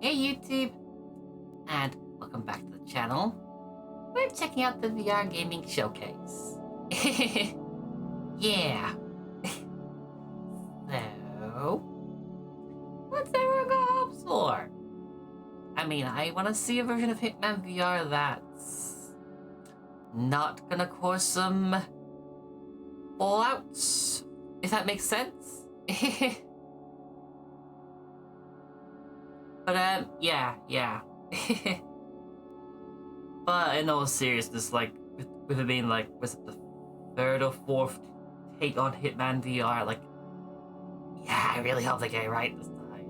Hey YouTube, and welcome back to the channel. We're checking out the VR gaming showcase. Yeah. So, what's everyone got hopes for? I mean, I want to see a version of Hitman VR that's not gonna cause some fallouts, if that makes sense. But yeah. But in all seriousness, like, with it being like, was it the third or fourth take on Hitman VR? Like, yeah, I really hope they get it right this time.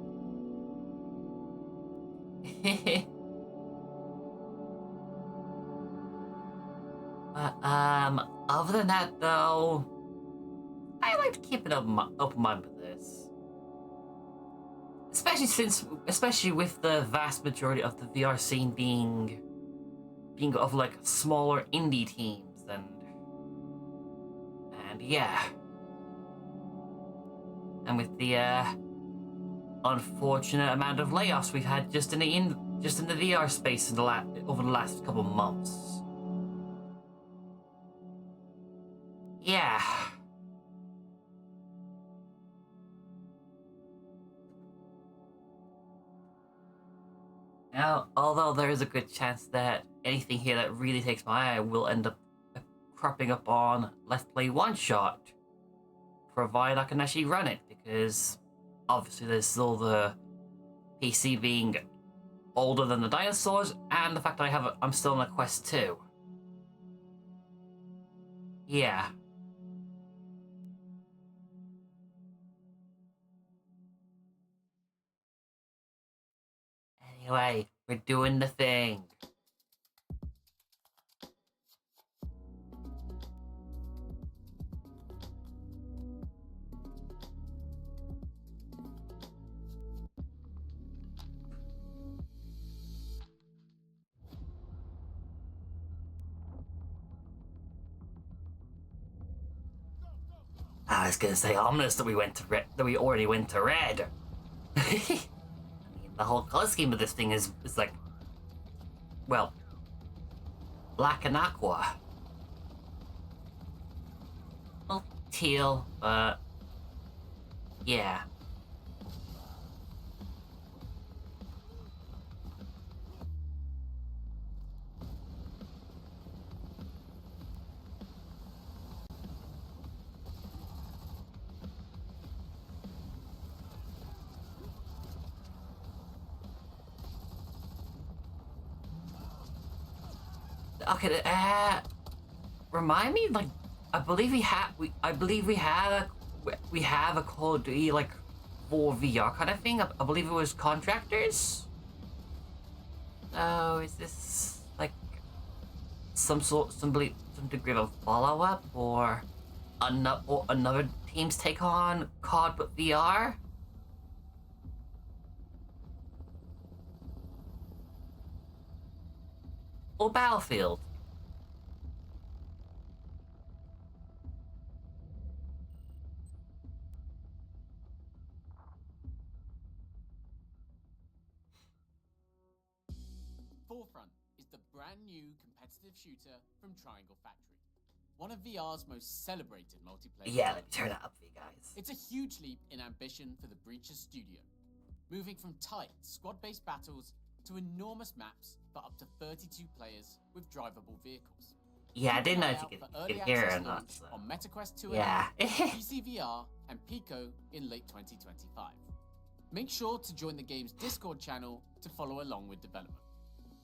But other than that though, I like to keep an open mind with this. Especially with the vast majority of the VR scene being of like smaller indie teams and yeah. And with the unfortunate amount of layoffs we've had just in the VR space over the last couple of months. Yeah. Now, although there is a good chance that anything here that really takes my eye will end up cropping up on Let's Play One Shot, provided I can actually run it, because obviously there's still the PC being older than the dinosaurs, and the fact that I'm still on a Quest 2. Yeah. Anyway, we're doing the thing. I was gonna say ominous that we already went to red. I mean, the whole color scheme of this thing is like, well, black and aqua. Well, teal, but yeah. Okay, remind me, like, I believe we have a Call of Duty like for VR kind of thing. I believe it was Contractors. Oh, is this like some degree of follow up, or another team's take on COD but VR? Or Battlefield? Forefront is the brand new competitive shooter from Triangle Factory, one of VR's most celebrated multiplayer. Yeah, let me turn that up for you guys. It's a huge leap in ambition for the Breachers studio, moving from tight squad-based battles to enormous maps for up to 32 players with drivable vehicles. Yeah, I didn't know if you could hear it or not. So. On MetaQuest 2, yeah. PC VR, and Pico in late 2025. Make sure to join the game's Discord channel to follow along with development.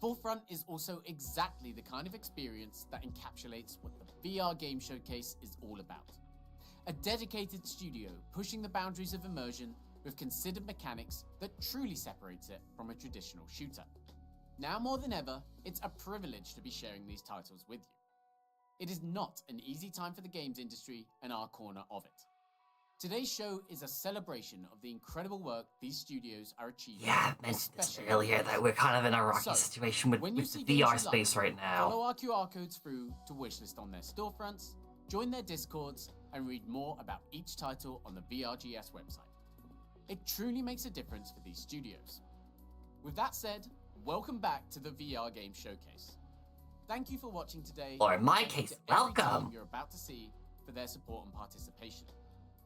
Forefront is also exactly the kind of experience that encapsulates what the VR game showcase is all about. A dedicated studio pushing the boundaries of immersion with considered mechanics that truly separates it from a traditional shooter. Now more than ever, it's a privilege to be sharing these titles with you. It is not an easy time for the games industry and our corner of it. Today's show is a celebration of the incredible work these studios are achieving. Yeah, I mentioned this earlier that we're kind of in a rocky situation with the VR space right now. Follow our QR codes through to wishlist on their storefronts, join their Discords, and read more about each title on the VRGS website. It truly makes a difference for these studios. With that said, welcome back to the VR Game Showcase. Thank you for watching today. Or in my and case, to every welcome. team you're about to see for their support and participation.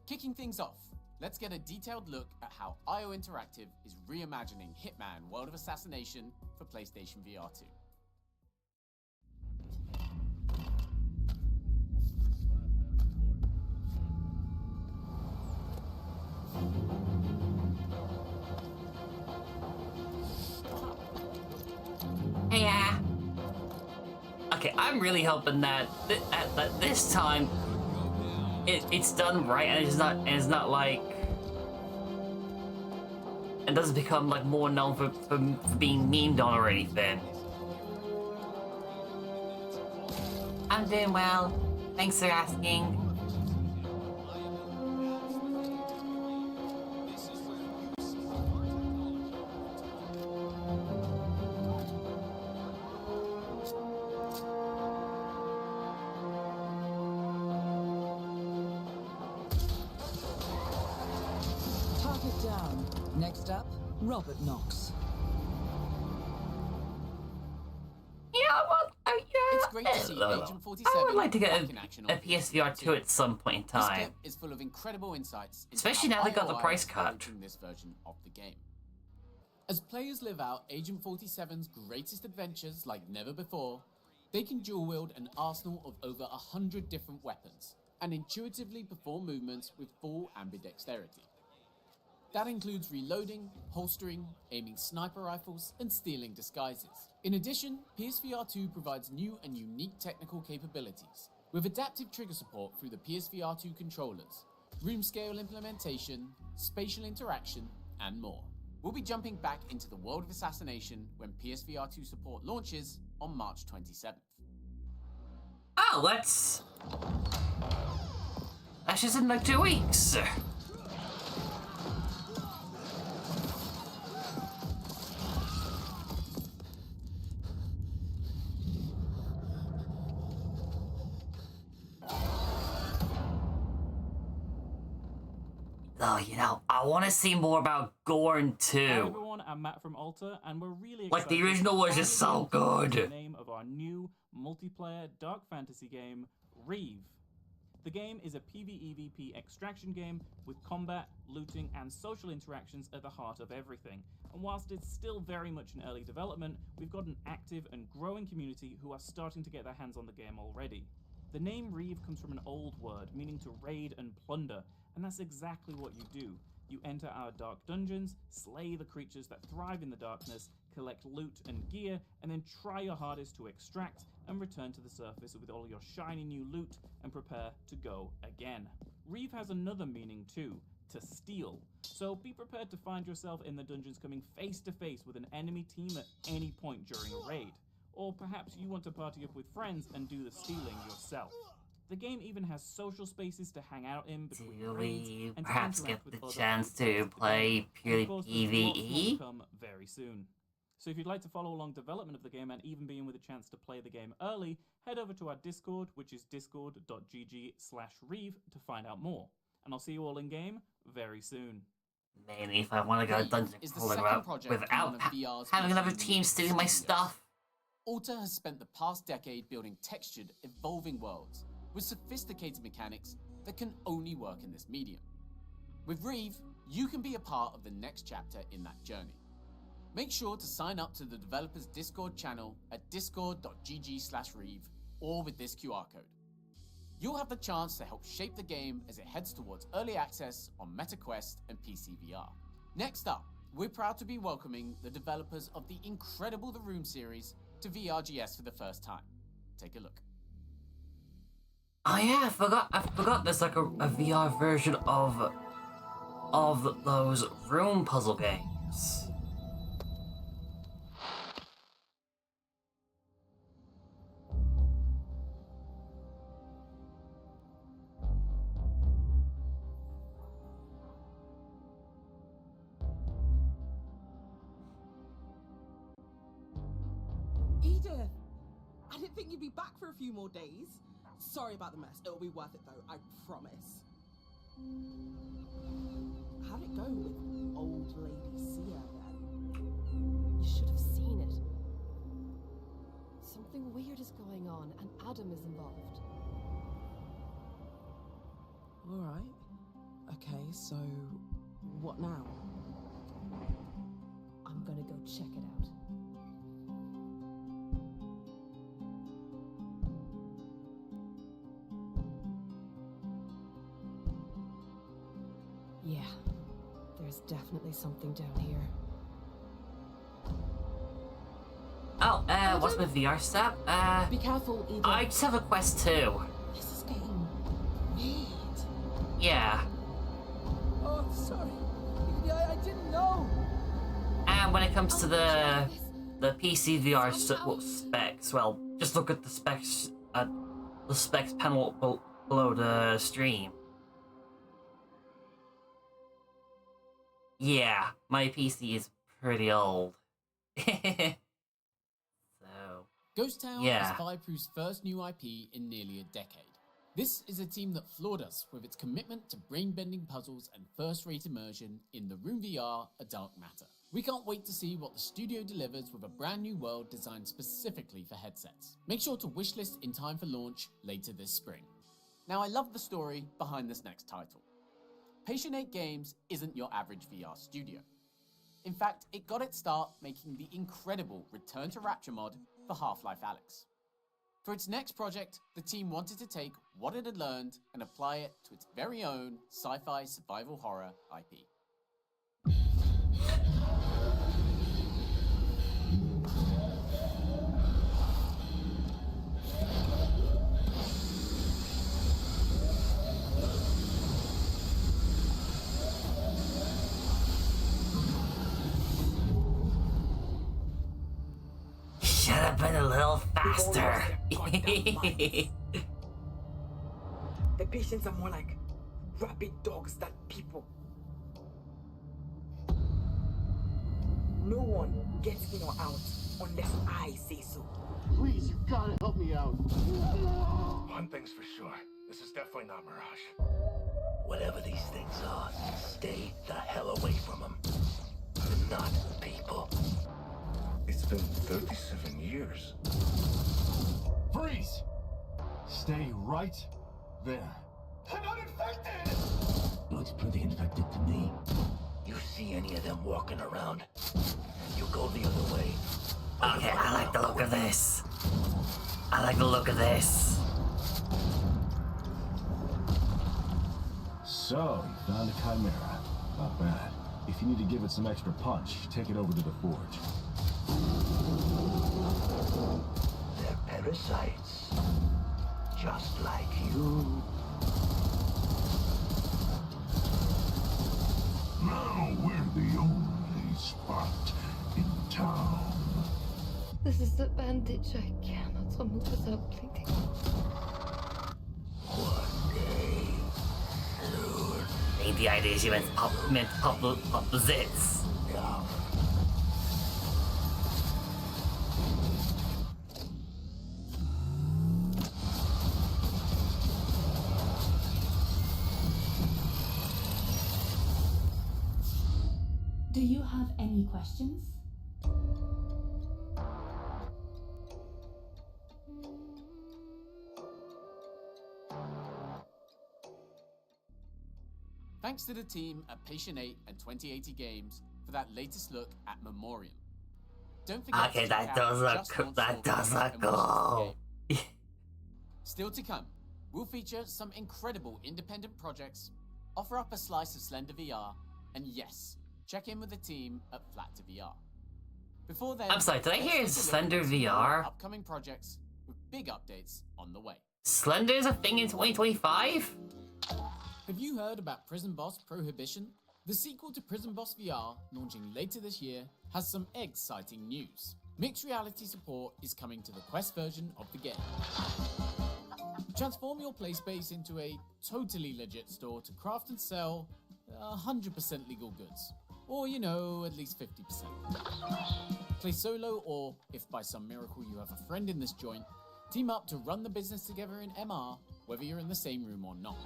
Kicking things off, let's get a detailed look at how IO Interactive is reimagining Hitman World of Assassination for PlayStation VR 2. Yeah. Okay, I'm really hoping that that this time it's done right, and it's not like it doesn't become like more known for being memed on or anything. I'm doing well. Thanks for asking. Target down. Next up, Robert Knox. Yeah, well, yeah. It's great to see Agent 47 I would like to get back in action a on PSVR 2 at some point in This time. clip is full of incredible insights, into Especially how now they got the IOI price is cut. approaching this version of the game. As players live out Agent 47's greatest adventures like never before, they can dual wield an arsenal of over 100 different weapons and intuitively perform movements with full ambidexterity. That includes reloading, holstering, aiming sniper rifles, and stealing disguises. In addition, PSVR 2 provides new and unique technical capabilities, with adaptive trigger support through the PSVR 2 controllers, room scale implementation, spatial interaction, and more. We'll be jumping back into the world of assassination when PSVR 2 support launches on March 27th. Oh, that's just in like 2 weeks. Oh, you know, I want to see more about Gorn Hi too. everyone, I'm Matt from Alta, and we're really Like, the excited original to was just finally so announce good. The name of our new multiplayer dark fantasy game, Reeve. The game is a PvEvP extraction game with combat, looting, and social interactions at the heart of everything. And whilst it's still very much in early development, we've got an active and growing community who are starting to get their hands on the game already. The name Reeve comes from an old word meaning to raid and plunder, and that's exactly what you do. You enter our dark dungeons, slay the creatures that thrive in the darkness, collect loot and gear, and then try your hardest to extract and return to the surface with all your shiny new loot and prepare to go again. Reeve has another meaning too, to steal. So be prepared to find yourself in the dungeons coming face to face with an enemy team at any point during a raid. Or perhaps you want to party up with friends and do the stealing yourself. The game even has social spaces to hang out in between Do raids we and to perhaps interact get with the other chance players to of the play game. And purely of course, there's lots more to PvE? come very soon. So if you'd like to follow along development of the game and even be in with a chance to play the game early, head over to our Discord, which is discord.gg/Reeve to find out more. And I'll see you all in game very soon. Mainly if I want to go Reeve dungeon is the crawling second project in without one of VR's having another most team unique stealing my studios. stuff. Alta has spent the past decade building textured, evolving worlds with sophisticated mechanics that can only work in this medium. With Reeve, you can be a part of the next chapter in that journey. Make sure to sign up to the developer's Discord channel at discord.gg/Reeve or with this QR code. You'll have the chance to help shape the game as it heads towards early access on MetaQuest and PC VR. Next up, we're proud to be welcoming the developers of the incredible The Room series to VRGS for the first time. Take a look. Oh yeah, I forgot there's like a VR version of those room puzzle games. Edith! I didn't think you'd be back for a few more days. Sorry about the mess. It'll be worth it though, I promise. How'd it go with old lady Sia then? Adam is involved. Alright. Okay, so what now? I'm gonna go check it out. Yeah, there's definitely something down here. Oh, what's my VR stuff? Be careful, Eden. I just have a quest too. This is getting weird. Yeah. Oh, sorry. I didn't know. And when it comes to the PC VR specs, well, just look at the specs panel below the stream. Yeah, my PC is pretty old. So, Ghost Town yeah. is Fireproof's first new IP in nearly a decade. This is a team that floored us with its commitment to brain-bending puzzles and first-rate immersion in the Room VR A Dark Matter. We can't wait to see what the studio delivers with a brand new world designed specifically for headsets. Make sure to wishlist in time for launch later this spring. Now, I love the story behind this next title. Petition Games isn't your average VR studio. In fact, it got its start making the incredible Return to Rapture mod for Half-Life Alyx. For its next project, the team wanted to take what it had learned and apply it to its very own sci-fi survival horror IP. Should have been a little faster. The patients are more like rabid dogs than people. No one gets in or out unless I say so. Please, you gotta help me out. One thing's for sure, this is definitely not Mirage. Whatever these things are, stay the hell away from them. They're not people. It's been 37 years. Freeze! Stay right there. I'm not infected! Looks pretty infected to me. You see any of them walking around, you go the other way. Okay, I like the look of this. I like the look of this. So, you found a chimera. Not bad. If you need to give it some extra punch, take it over to the forge. They're parasites. Just like you. Now we're the only spot in town. This is the bandage. I cannot remove without bleeding. One day, soon. I think the idea is you meant to pop the zits. Yeah. Do you have any questions? Thanks to the team at Patient 8 and 2080 Games for that latest look at Memoriam. Don't forget Okay, to that check does out look Just cool. Launch That does Stalker look and watch cool. this game. Still to come, we'll feature some incredible independent projects, offer up a slice of Slender VR, and yes, check in with the team at Flat to VR. Before then, I'm sorry, did I let's hear take a look Slender at some more VR? upcoming projects with big updates on the way. Slender's a thing in 2025? Have you heard about Prison Boss Prohibition? The sequel to Prison Boss VR, launching later this year, has some exciting news. Mixed reality support is coming to the Quest version of the game. Transform your play space into a totally legit store to craft and sell 100% legal goods. Or, you know, at least 50%. Play solo, or, if by some miracle you have a friend in this joint, team up to run the business together in MR, whether you're in the same room or not.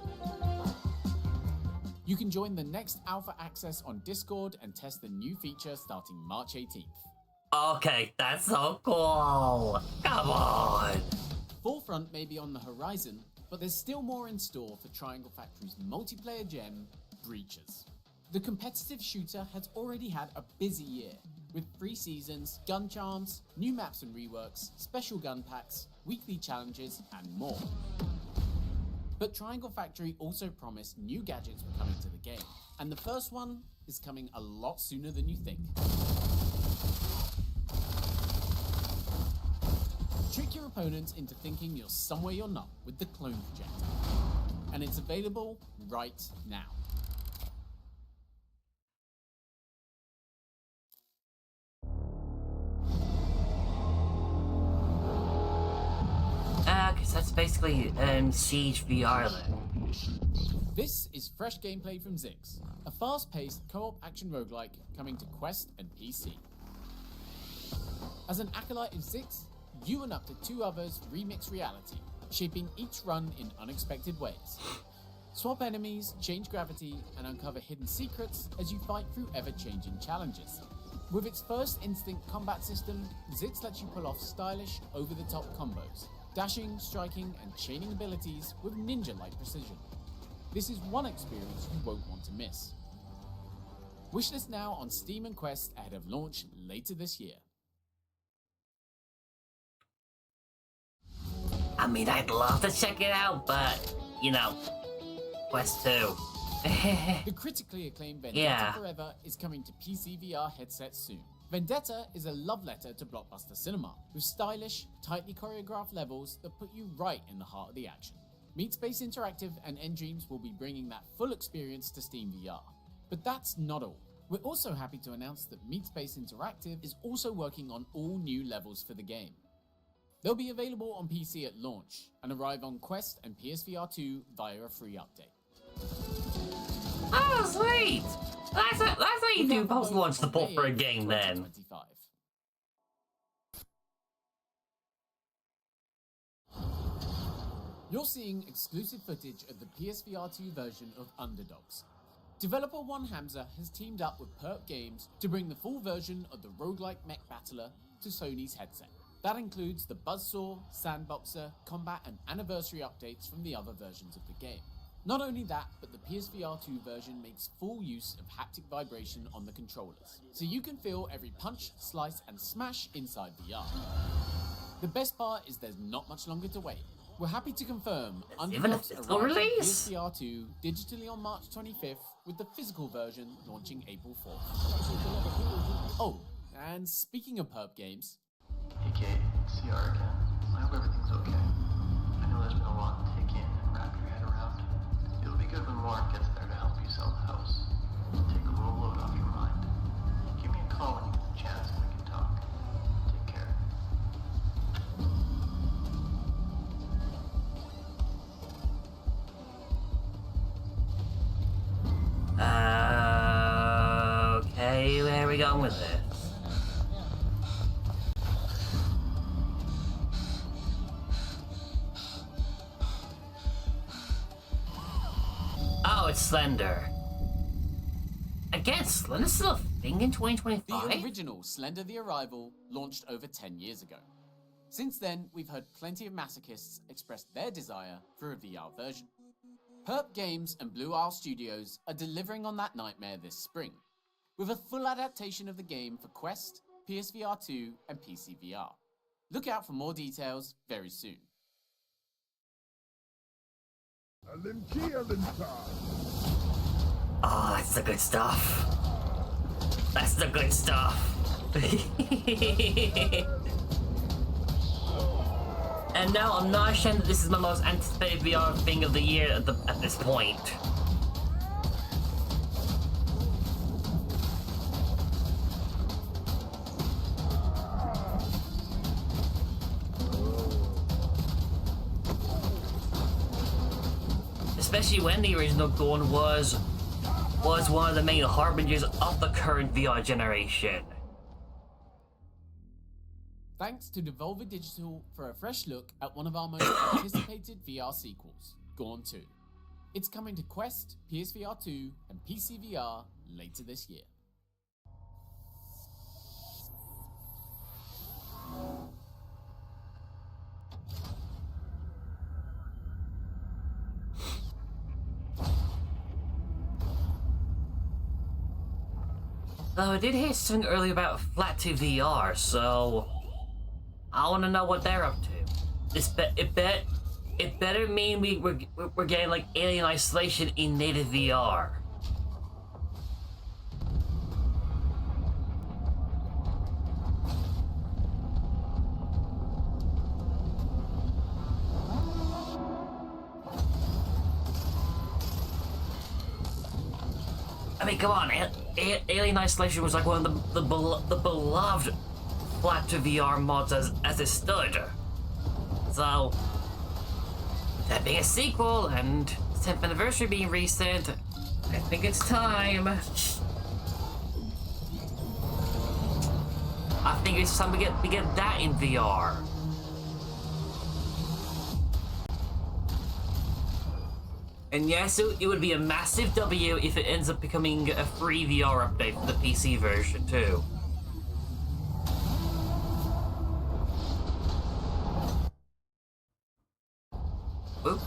You can join the next alpha access on Discord and test the new feature starting March 18th. Okay, that's so cool. Come on. Forefront may be on the horizon, but there's still more in store for Triangle Factory's multiplayer gem, Breaches. The competitive shooter has already had a busy year, with 3 seasons, gun charms, new maps and reworks, special gun packs, weekly challenges, and more. But Triangle Factory also promised new gadgets were coming to the game, and the first one is coming a lot sooner than you think. Trick your opponents into thinking you're somewhere you're not with the clone projector, and it's available right now. Because that's basically Siege VR then. This is fresh gameplay from Zix, a fast-paced co-op action roguelike coming to Quest and PC. As an acolyte of Zix, you and up to 2 others remix reality, shaping each run in unexpected ways. Swap enemies, change gravity, and uncover hidden secrets as you fight through ever-changing challenges. With its first instinct combat system, Zix lets you pull off stylish, over-the-top combos, dashing, striking, and chaining abilities with ninja-like precision. This is one experience you won't want to miss. Wishlist now on Steam and Quest ahead of launch later this year. I mean, I'd love to check it out, but, you know, Quest 2. The critically acclaimed Vendetta Forever is coming to PC VR headsets soon. Vendetta is a love letter to blockbuster cinema, with stylish, tightly choreographed levels that put you right in the heart of the action. Meatspace Interactive and Endreams will be bringing that full experience to Steam VR. But that's not all. We're also happy to announce that Meatspace Interactive is also working on all new levels for the game. They'll be available on PC at launch and arrive on Quest and PSVR 2 via a free update. Oh, sweet! That's how you do post-launch support for a game then. You're seeing exclusive footage of the PSVR 2 version of Underdogs. Developer One Hamza has teamed up with Perp Games to bring the full version of the roguelike mech battler to Sony's headset. That includes the Buzzsaw, Sandboxer, combat and anniversary updates from the other versions of the game. Not only that, but the PSVR 2 version makes full use of haptic vibration on the controllers, so you can feel every punch, slice and smash inside VR. The best part is there's not much longer to wait. We're happy to confirm Underdogs arrives on PSVR 2 digitally on March 25th, with the physical version launching April 4th. Oh, and speaking of Perp Games... Hey Kate, CR again. I hope everything's okay. I know there's been a lot to take in and wrap your head around. It'll be good when Warren gets there to help you sell the house. Take a little load off your mind. Give me a call when you get the chance and we can talk. Take care. Okay, where are we going with this? Oh, it's Slender. Again, Slender's still a thing in 2025? The original Slender the Arrival launched over 10 years ago. Since then, we've heard plenty of masochists express their desire for a VR version. Perp Games and Blue Isle Studios are delivering on that nightmare this spring, with a full adaptation of the game for Quest, PSVR 2 and PC VR. Look out for more details very soon. Oh, that's the good stuff. That's the good stuff. And no, I'm not ashamed that this is my most anticipated VR thing of the year at this point. Especially when the original Dawn was one of the main harbingers of the current VR generation. Thanks to Devolver Digital for a fresh look at one of our most anticipated VR sequels, Gone 2. It's coming to Quest, PSVR 2, and PC VR later this year. Though I did hear something earlier about Flat 2 VR, so I want to know what they're up to. It better mean we're getting like Alien Isolation in native VR. I mean, come on, Alien Isolation was like one of the beloved Flat to VR mods as it stood. So, that being a sequel and 10th anniversary being recent, I think it's time. I think it's time we get that in VR. And yes, it would be a massive W if it ends up becoming a free VR update for the PC version too. Oop.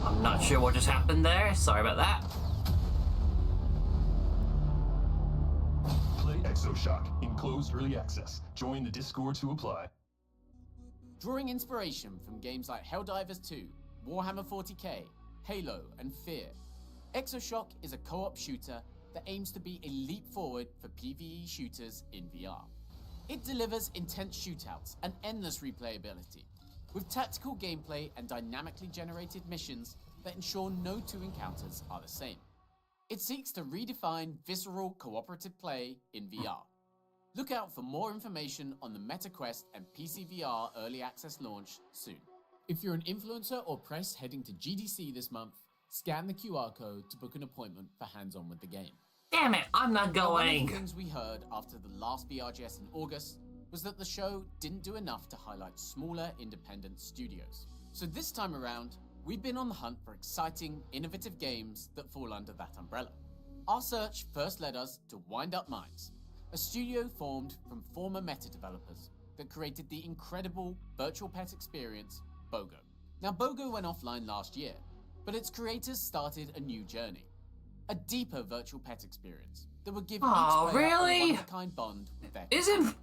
I'm not sure what just happened there. Sorry about that. Play Exoshock in closed early access. Join the Discord to apply. Drawing inspiration from games like Helldivers 2, Warhammer 40k, Halo, and Fear, Exoshock is a co-op shooter that aims to be a leap forward for PvE shooters in VR. It delivers intense shootouts and endless replayability, with tactical gameplay and dynamically generated missions that ensure no two encounters are the same. It seeks to redefine visceral cooperative play in VR. Look out for more information on the MetaQuest and PC VR early access launch soon. If you're an influencer or press heading to GDC this month, scan the QR code to book an appointment for hands-on with the game. Damn it, I'm not Now, one of going. the things we heard after the last BRGS in August was that the show didn't do enough to highlight smaller independent studios. So this time around, we've been on the hunt for exciting, innovative games that fall under that umbrella. Our search first led us to Wind Up Minds, a studio formed from former Meta developers that created the incredible virtual pet experience, BOGO. Now, BOGO went offline last year, but its creators started a new journey. A deeper virtual pet experience that would give each player really? a one-of-a-kind bond with their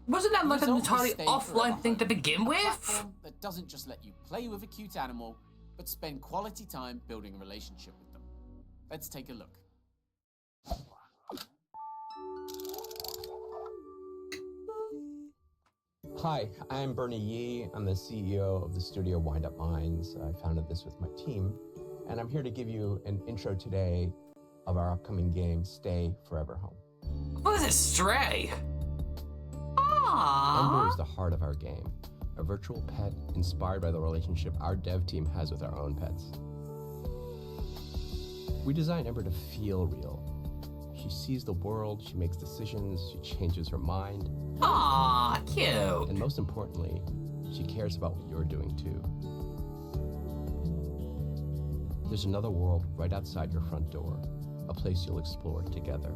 Wasn't that like an result is entirely Stay offline Forever thing to Home, begin a with? platform that doesn't just let you play with a cute animal, but spend quality time building a relationship with them. Let's take a look. Hi, I'm Bernie Yee. I'm the CEO of the studio Wind Up Minds. I founded this with my team, and I'm here to give you an intro today of our upcoming game, Stay Forever Home. What is it, Stray? Ember is the heart of our game, a virtual pet inspired by the relationship our dev team has with our own pets. We designed Ember to feel real. She sees the world, she makes decisions, she changes her mind. Aw, cute. And most importantly, she cares about what you're doing too. There's another world right outside your front door, a place you'll explore together.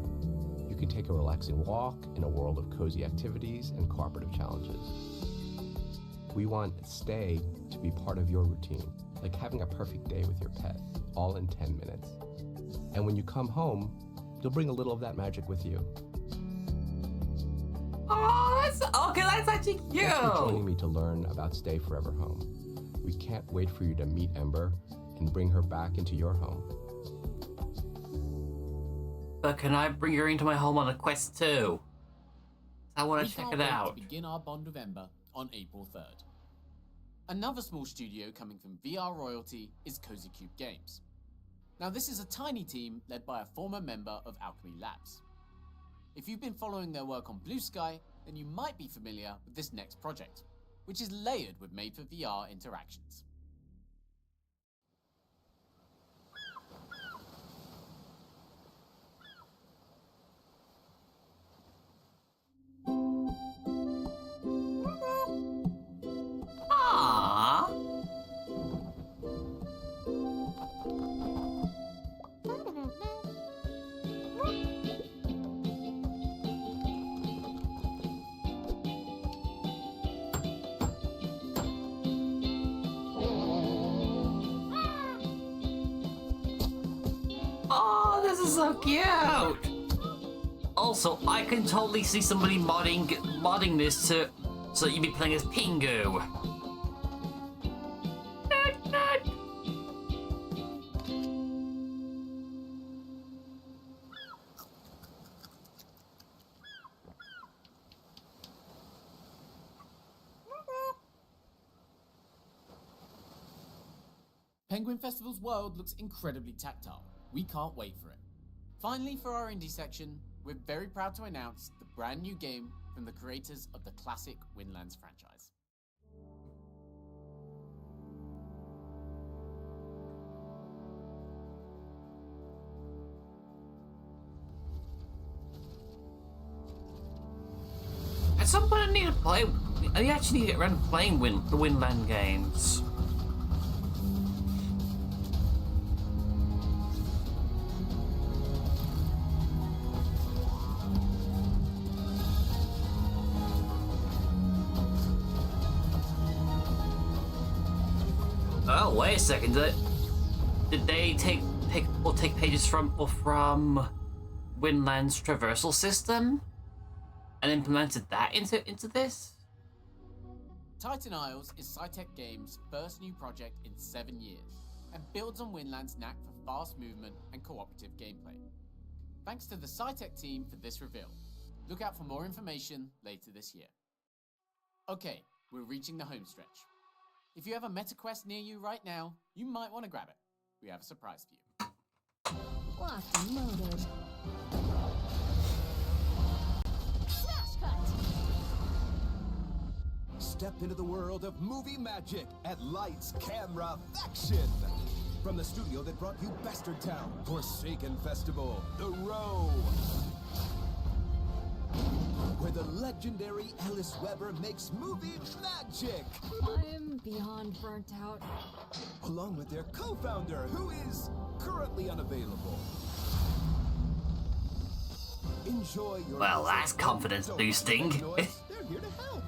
You can take a relaxing walk in a world of cozy activities and cooperative challenges. We want Stay to be part of your routine, like having a perfect day with your pet, all in 10 minutes. And when you come home, you'll bring a little of that magic with you. Oh, that's actually cute. Thanks for joining me to learn about Stay Forever Home. We can't wait for you to meet Ember and bring her back into your home. But can I bring her into my home on a quest too? I want to check it out. We begin our bond with Ember on April 3rd. Another small studio coming from VR royalty is Cozy Cube Games. Now, this is a tiny team led by a former member of Alchemy Labs. If you've been following their work on Blue Sky, then you might be familiar with this next project, which is layered with made-for-VR interactions. Aww. Oh, this is so cute! Also, I can totally see somebody modding this so that you'd be playing as Pingu. Penguin Festival's world looks incredibly tactile. We can't wait for it. Finally, for our indie section, we're very proud to announce the brand new game from the creators of the classic Windlands franchise. At some point I need to play... I actually need to get around to playing the Windland games. Oh, wait a second. Did they take pages from Windland's traversal system and implemented that into this? Titan Isles is Cytec Games' first new project in 7 years and builds on Windland's knack for fast movement and cooperative gameplay. Thanks to the Cytec team for this reveal. Look out for more information later this year. Okay, we're reaching the home stretch. If you have a MetaQuest near you right now, you might want to grab it. We have a surprise for you. Locked and loaded. Smash cut! Step into the world of movie magic at Lights Camera Faction. From the studio that brought you Bastard Town, Forsaken Festival, The Row. Where the legendary Alice Weber makes movie magic. I'm beyond burnt out. Along with their co-founder, who is currently unavailable. Enjoy your... Well, that's confidence boosting. They're here to help.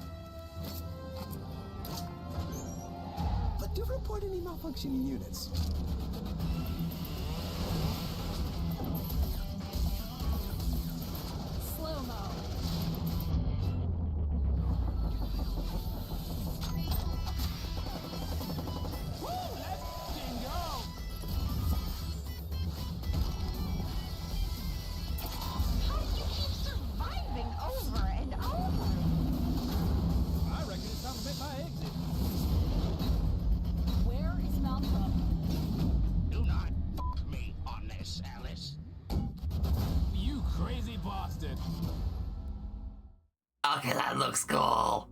But do report any malfunctioning units. Slow-mo. Okay, that looks cool.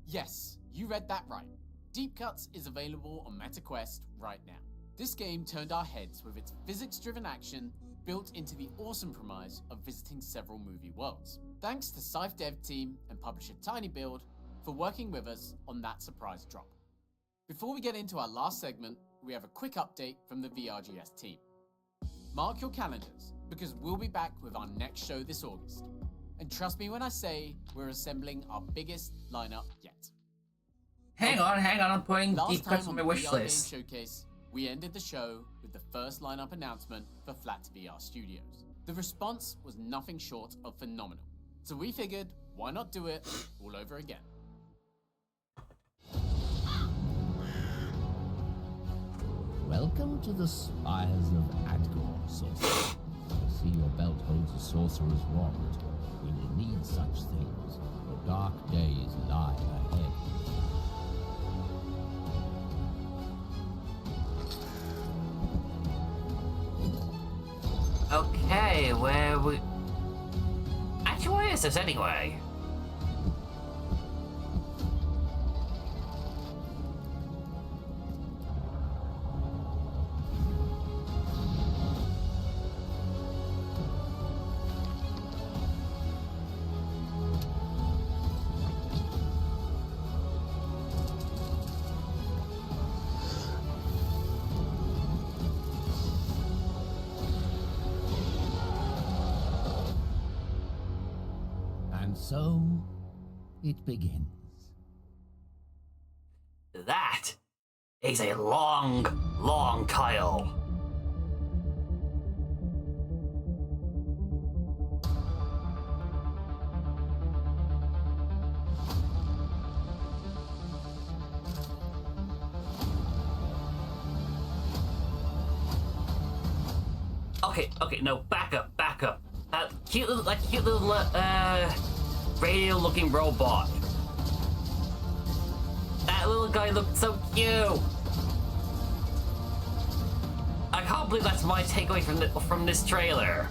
Yes, you read that right. Deep Cuts is available on MetaQuest right now. This game turned our heads with its physics-driven action built into the awesome premise of visiting several movie worlds. Thanks to Scythe dev team and publisher TinyBuild for working with us on that surprise drop. Before we get into our last segment, we have a quick update from the VRGS team. Mark your calendars, because we'll be back with our next show this August. And trust me when I say we're assembling our biggest lineup yet. Hang on, I'm putting Last Deep Cuts time on my the wish VR list. Game Showcase, we ended the show with the first lineup announcement for Flat VR Studios. The response was nothing short of phenomenal. So we figured, why not do it all over again? Welcome to the Spires of Adgor, Sorcerer. I see your belt holds a sorcerer's wand. We will need such things. Your dark days lie ahead. Okay, where we... Actually, where is this anyway? So, it begins. That is a long, long tile. Okay, no, back up. That cute little, radio-looking robot. That little guy looked so cute. I can't believe that's my takeaway from this trailer.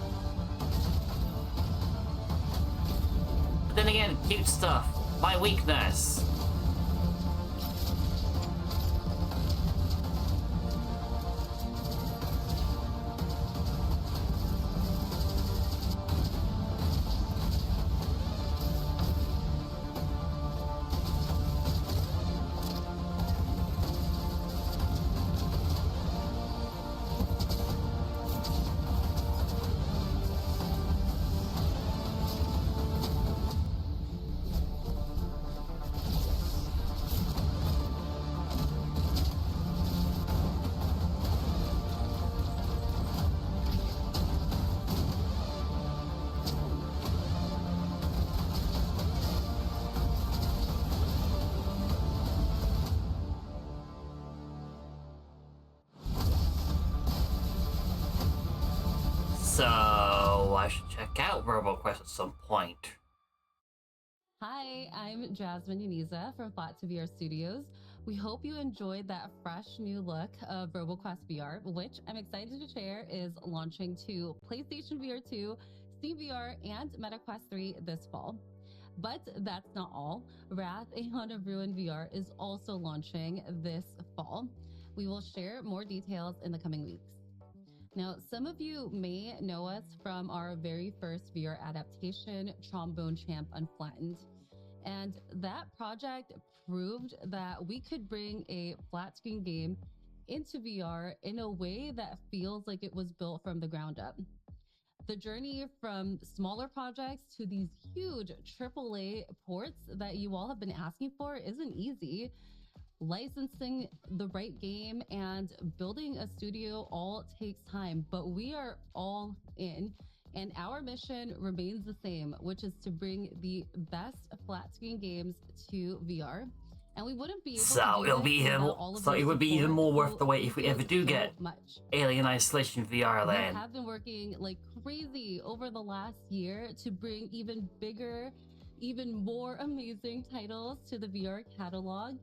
But then again, cute stuff. My weakness. So, I should check out RoboQuest at some point. Hi, I'm Jasmine Uniza from Flat to VR Studios. We hope you enjoyed that fresh new look of RoboQuest VR, which I'm excited to share is launching to PlayStation VR 2, Steam VR, and MetaQuest 3 this fall. But that's not all. Wrath, Aeon of Ruin VR is also launching this fall. We will share more details in the coming weeks. Now, some of you may know us from our very first VR adaptation, Trombone Champ Unflattened. And that project proved that we could bring a flat screen game into VR in a way that feels like it was built from the ground up. The journey from smaller projects to these huge AAA ports that you all have been asking for isn't easy. Licensing the right game and building a studio all takes time, but we are all in, and our mission remains the same, which is to bring the best flat screen games to VR. And we wouldn't be able to So it would be even more worth the wait if we ever do get Alien Isolation VR then. We have been working like crazy over the last year to bring even bigger, even more amazing titles to the VR catalog.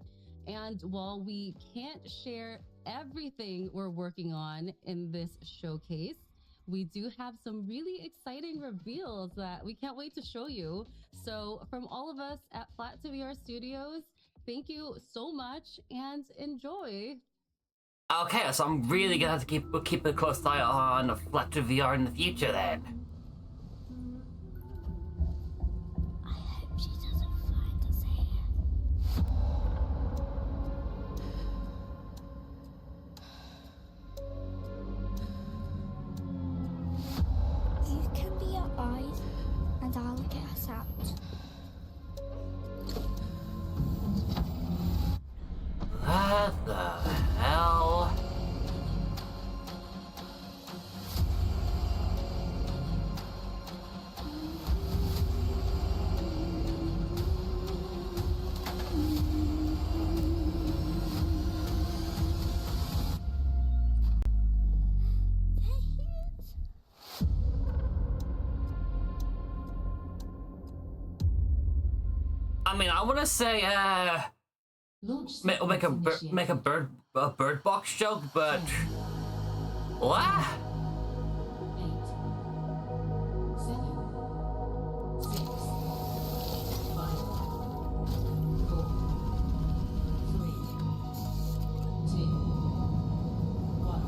And while we can't share everything we're working on in this showcase, we do have some really exciting reveals that we can't wait to show you. So from all of us at Flat to VR Studios, thank you so much and enjoy. Okay, so I'm really gonna have to keep a close eye on Flat to VR in the future then. You can be our eyes, and I'll get us out. What the hell? I mean, I want to say, make a bird box joke, but what? 8, 7, 6, 5, 4, 3, 2, 1.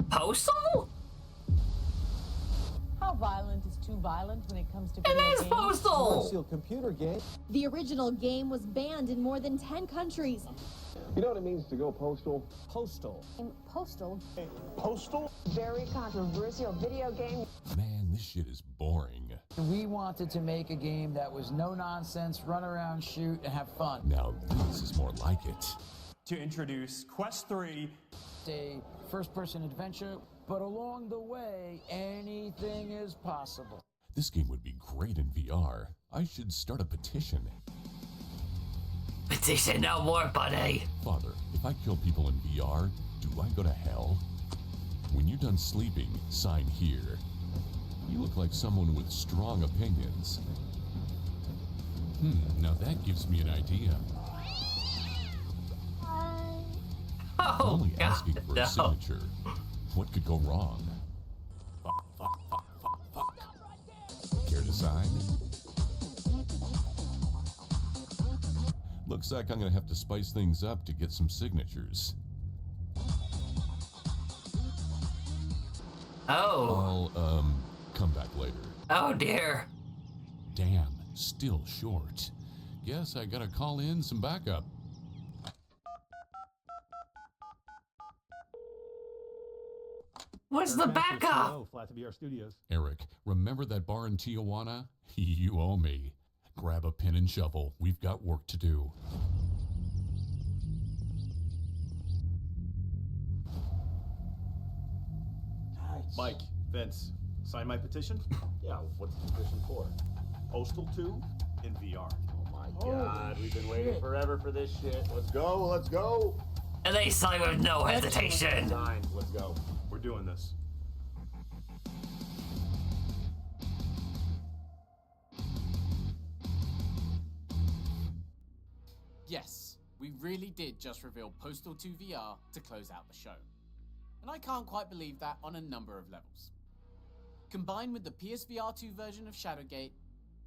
Postal? How violent is too too violent when it comes to It video is games? Postal! computer game. The original game was banned in more than 10 countries. You know what it means to go postal? Postal. Postal. Postal? Very controversial video game. Man, this shit is boring. We wanted to make a game that was no nonsense, run around, shoot, and have fun. Now this is more like it. To introduce Quest 3. A first-person adventure, but along the way, anything is possible. This game would be great in VR. I should start a petition. Petition no more, buddy. Father, if I kill people in VR, do I go to hell? When you're done sleeping, sign here. You look like someone with strong opinions. Now that gives me an idea. Oh, Only God, asking for no. a signature. What could go wrong? Care to sign? Looks like I'm gonna have to spice things up to get some signatures. Oh. I'll, come back later. Oh, dear. Damn, still short. Guess I gotta call in some backup. What's the backup? Flat to be our studios. Eric, remember that bar in Tijuana? You owe me. Grab a pen and shovel. We've got work to do. Nice. Mike, Vince, sign my petition? Yeah, what's the petition for? Postal 2 in VR. Oh my god, we've been waiting forever for this shit. Let's go, let's go. And they sign with no hesitation. Signed, let's go. We're doing this. Yes, we really did just reveal Postal 2 VR to close out the show. And I can't quite believe that on a number of levels. Combined with the PSVR 2 version of Shadowgate,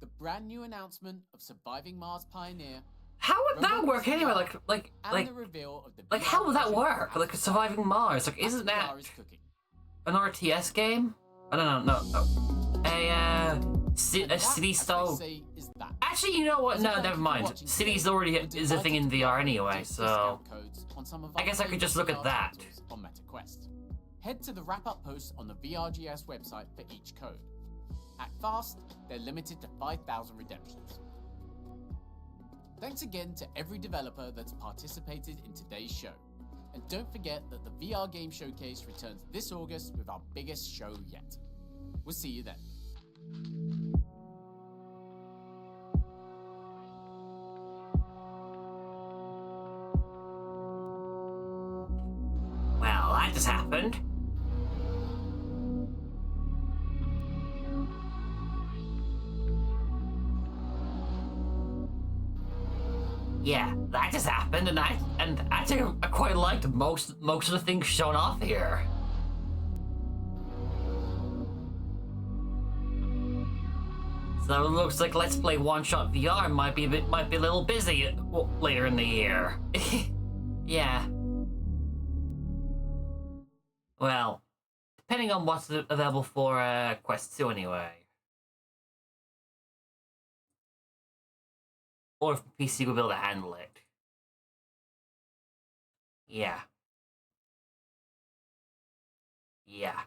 the brand new announcement of Surviving Mars Pioneer. How would that work anyway? Like how would that work? Like Surviving Mars? Like, isn't that an RTS game? I don't know. A city style. Actually, you know what? No, never mind. Cities already is a thing in VR anyway, so I guess I could just look at that. On MetaQuest. Head to the wrap-up post on the VRGS website for each code. Act fast, they're limited to 5,000 redemptions. Thanks again to every developer that's participated in today's show. And don't forget that the VR Game Showcase returns this August with our biggest show yet. We'll see you then. Well, that just happened. Yeah, that just happened, and I think I quite liked most of the things shown off here. So it looks like Let's Play One Shot VR might be a little busy later in the year. Yeah. Well, depending on what's available for Quest 2 anyway. Or if the PC will be able to handle it. Yeah. Yeah.